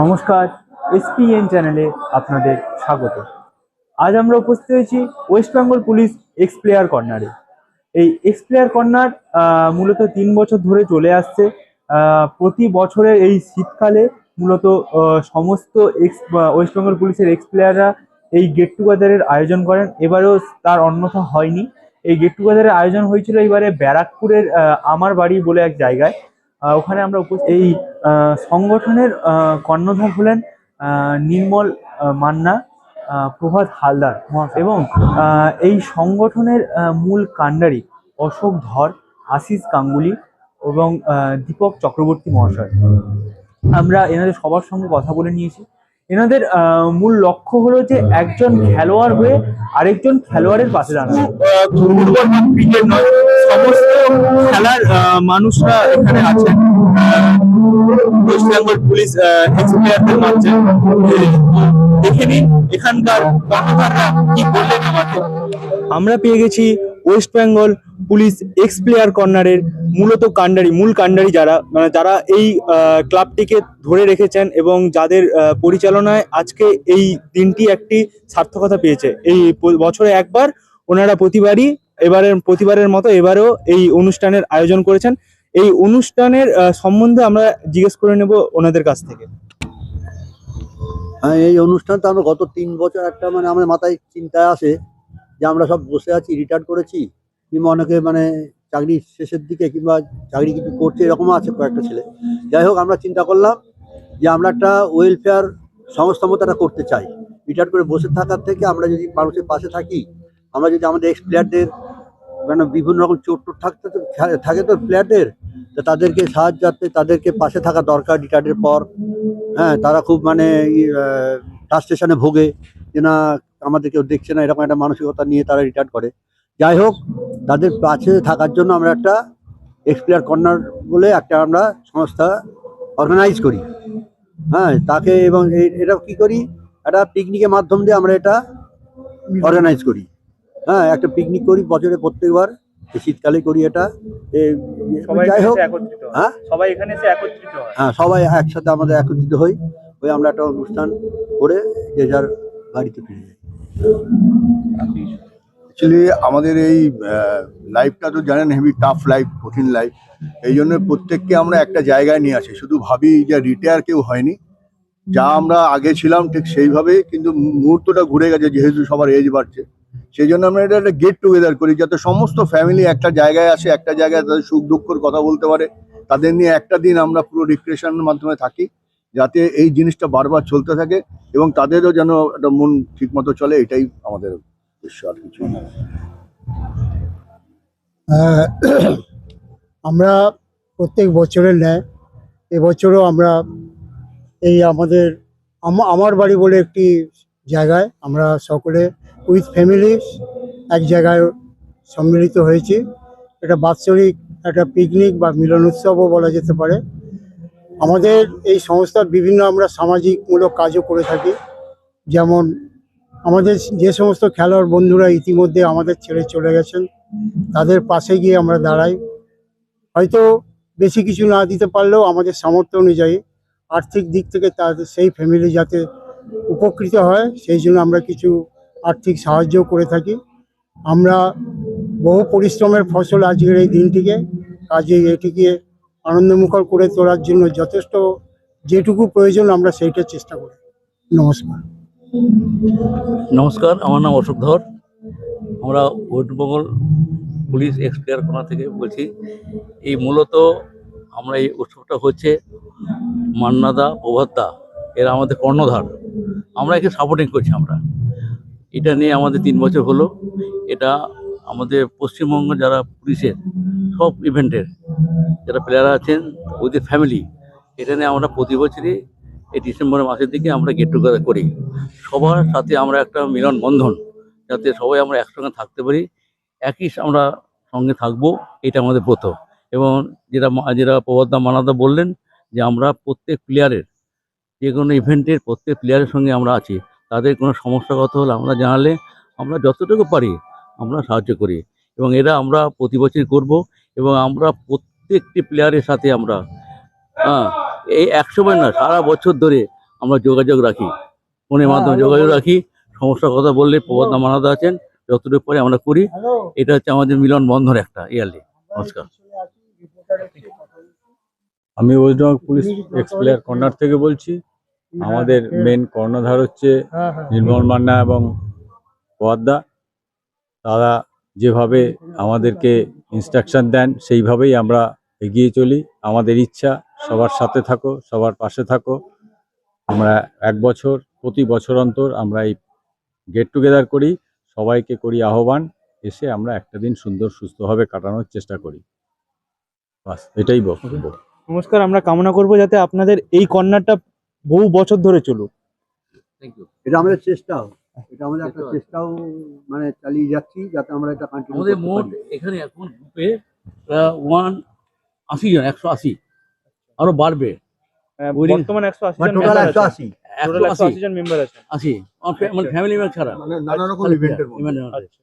নমস্কার, এসপিএন চ্যানেলে আপনাদের স্বাগত। আজ আমরা উপস্থিত হয়েছি West Bengal police x player কর্নারে। এই এক্স প্লেয়ার কর্নার মূলত 3 বছর ধরে চলে আসছে। প্রতি বছরের এই শীতকালে মূলত সমস্ত ওয়েস্ট বেঙ্গল পুলিশের এক্স প্লেয়াররা এই গেট টুগেদারের আয়োজন করেন। এবারেও তার অন্যথা হয়নি। এই গেট টুগেদারের আয়োজন হয়েছিল এবারে ব্যারাকপুরের আমার বাড়ি বলে এক জায়গায়। ওখানে আমরা এই সংগঠনের কর্ণধার হলেন নির্মল মান্না, প্রভাত হালদার এবং এই সংগঠনের মূল কাণ্ডারি অশোক ধর, আশিস গাঙ্গুলি এবং দীপক চক্রবর্তী মহাশয়। আমরা এনাদের সবার সঙ্গে কথা বলে নিয়েছি। এনাদের মূল লক্ষ্য হলো যে একজন খেলোয়াড় হয়ে আরেকজন খেলোয়াড়ের পাশে দাঁড়ানো। সমস্ত খেলার মানুষরা এখানে আছেন। ওয়েস্ট বেঙ্গল পুলিশ এক্সপ্লেয়ারদের মাঝে দেখে নিন এখানকার কর্মকর্তারা কি বললেন আমাকে। আমরা পেয়ে গেছি West Bengal police x player কর্নারের মূল কাণ্ডারি যারা এই ক্লাবটিকে ধরে রেখেছেন এবং যাদের পরিচালনায় আজকে এই দিনটি একটি সার্থকতা পেয়েছে। এই বছরে একবার ওনারা প্রতিবারের মতো এবারেও এই অনুষ্ঠানের আয়োজন করেছেন। এই অনুষ্ঠানের সম্বন্ধে আমরা জিজ্ঞেস করে নেব ওনাদের কাছ থেকে। হ্যাঁ, এই অনুষ্ঠানটা আমরা গত 3 বছর একটা আমাদের মাথায় চিন্তা আসে যে আমরা সব বসে আছি, রিটায়ার করেছি, কিংবা অনেকে চাকরি শেষের দিকে কিংবা চাকরি কিছু করছে, এরকমও আছে কয়েকটা ছেলে। যাই হোক, আমরা চিন্তা করলাম যে আমরা একটা ওয়েলফেয়ার সংস্থা মতো একটা করতে চাই। রিটায়ার করে বসে থাকার থেকে আমরা যদি মানুষের পাশে থাকি, আমরা যদি আমাদের এক্স প্লেয়ারদের বিভিন্ন রকম চোট থাকে তো প্লেয়ারদের, তো তাদেরকে সাহায্যার্থে তাদেরকে পাশে থাকা দরকার রিটায়ারের পর। হ্যাঁ, তারা খুব ফ্রাস্ট্রেশনে ভোগে যে না, আমাদের কেউ দেখছে না, এরকম একটা মানসিকতা নিয়ে তারা রিটায়ার করে। যাই হোক, তাদের পাশে থাকার জন্য আমরা একটা এক্স প্লেয়ার কর্নার বলে একটা আমরা সংস্থা অর্গানাইজ করি। হ্যাঁ, তাকে এবং এটা কি করি, একটা পিকনিকের মাধ্যম দিয়ে আমরা এটা অর্গানাইজ করি। হ্যাঁ, একটা পিকনিক করি বছরে প্রত্যেকবার, শীতকালে করি এটা। যাই হোক, হ্যাঁ, সবাই একসাথে আমাদের একত্রিত হই, আমরা একটা অনুষ্ঠান করে যে যার বাড়িতে ফিরে যাই। অ্যাকচুয়ালি আমাদের এই লাইফটা তো জানেন, হেভি টাফ লাইফ, কঠিন লাইফ। এই জন্য প্রত্যেককে আমরা একটা জায়গায় নিয়ে আসি। শুধু ভাবি যে রিটায়ার কেউ হয়নি, যা আমরা আগে ছিলাম ঠিক সেইভাবেই, কিন্তু মুহূর্তটা ঘুরে গেছে যেহেতু সবার এজ বাড়ছে। সেই জন্য আমরা এটা একটা গেট টুগেদার করি, যাতে সমস্ত ফ্যামিলি একটা জায়গায় আসে, একটা জায়গায় তাদের সুখ দুঃখের কথা বলতে পারে। তাদের নিয়ে একটা দিন আমরা পুরো রিক্রিয়েশনের মাধ্যমে থাকি, যাতে এই জিনিসটা বারবার চলতে থাকে এবং তাদেরও যেন একটা মন ঠিক মতো চলে। এটাই আমাদের উদ্দেশ্য, আর কিছু না। আমরা প্রত্যেক বছরের ন্যায় এবছরও আমরা এই আমার বাড়ি বলে একটি জায়গায় আমরা সকলে উইথ ফ্যামিলি এক জায়গায় সম্মিলিত হয়েছি। এটা বাৎসরিক একটা পিকনিক বা মিলন উৎসবও বলা যেতে পারে। আমাদের এই সংস্থার বিভিন্ন আমরা সামাজিকমূলক কাজও করে থাকি। যেমন আমাদের যে সমস্ত খেলোয়াড় বন্ধুরা ইতিমধ্যে আমাদের ছেড়ে চলে গেছেন, তাদের পাশে গিয়ে আমরা দাঁড়াই। হয়তো বেশি কিছু না দিতে পারলেও আমাদের সামর্থ্য অনুযায়ী আর্থিক দিক থেকে তাদের সেই ফ্যামিলি যাতে উপকৃত হয় সেই জন্য আমরা কিছু আর্থিক সাহায্য করে থাকি। আমরা বহু পরিশ্রমের ফসল আজকের এই দিনটিকে এটিকে আনন্দমুখর করে তোলার জন্য যথেষ্ট যেটুকু প্রয়োজন আমরা সেইটার চেষ্টা করি। নমস্কার, আমার নাম অশোক ধর। আমরা West Bengal police x player corner থেকে বলছি। এই মূলত আমরা এই উৎসবটা হচ্ছে মান্নাদা, প্রভাতদা, এরা আমাদের কর্ণধার। আমরা একে সাপোর্টিং করছি। আমরা এটা নিয়ে আমাদের 3 বছর হলো। এটা আমাদের পশ্চিমবঙ্গ যারা পুলিশের সব ইভেন্টের যারা প্লেয়ার আছেন ওদের ফ্যামিলি, এটা নিয়ে আমরা প্রতি বছরই এই ডিসেম্বর মাসের দিকে আমরা গেট টুগেদার করি। সবার সাথে আমরা একটা মিলন বন্ধন, যাতে সবাই আমরা একসঙ্গে থাকতে পারি, একই আমরা সঙ্গে থাকবো, এটা আমাদের ব্রত। এবং যেটা প্রভাতদা মান্নাদা বললেন যে আমরা প্রত্যেক প্লেয়ারের যে কোনো ইভেন্টের প্রত্যেক প্লেয়ারের সঙ্গে আমরা আছি। তাদের কোনো সমস্যাগত হলে আমরা জানালে আমরা যতটুকু পারি আমরা সাহায্য করি, এবং এরা আমরা প্রতি বছরই করবো। এবং আমরা প্রত্যেকটি প্লেয়ারের সাথে আমরা এই এক সময় না, সারা বছর ধরে আমরা যোগাযোগ রাখি, ফোনের মাধ্যমে যোগাযোগ রাখি। সমস্যার কথা বললে প্রবন্ধ মানাদা আছেন, যতটুকু পরে আমরা করি। এটা হচ্ছে আমাদের মিলন বন্ধন একটা ইয়ারলি। নমস্কার। আমি ওয়েস্ট বেঙ্গল পুলিশ এক্সপ্লেয়ার কর্নার থেকে বলছি। আমাদের মেন কর্ণধার হচ্ছে নির্মল মান্না এবং ওয়াদ্দা। তারা যেভাবে আমাদেরকে ইনস্ট্রাকশন দেন সেইভাবেই আমরা এগিয়ে চলি। আমাদের ইচ্ছা সবার সাথে থাকো, সবার পাশে থাকো। আমরা প্রতি বছর অন্তর আমরা এই গেট টুগেদার করি, সবাইকে করি আহ্বান, এসে আমরা একটা দিন সুন্দর সুস্থভাবে কাটানোর চেষ্টা করি। বাস এটাই বক্তব্য। নমস্কার, আমরা কামনা করব যাতে আপনাদের এই কর্নারটা বহু বছর ধরে চলুক। Thank you. এটা আমাদের চেষ্টাও, এটা আমাদের একটা চেষ্টাও মানে চালিয়ে যাচ্ছি যাতে আমরা এটা কন্টিনিউ আমাদের করতে মোট পারি। এখানে এখন গ্রুপে 180 জন, 180 আরো বাড়বে। বর্তমানে 180 মানে জন টোটাল member আছেন। 180। Total 180 জন মেম্বার আছেন। 80 মানে ফ্যামিলি মেম্বার ছাড়া মানে নানা রকম ইভেন্টের ইভেন্টের মধ্যে। আচ্ছা।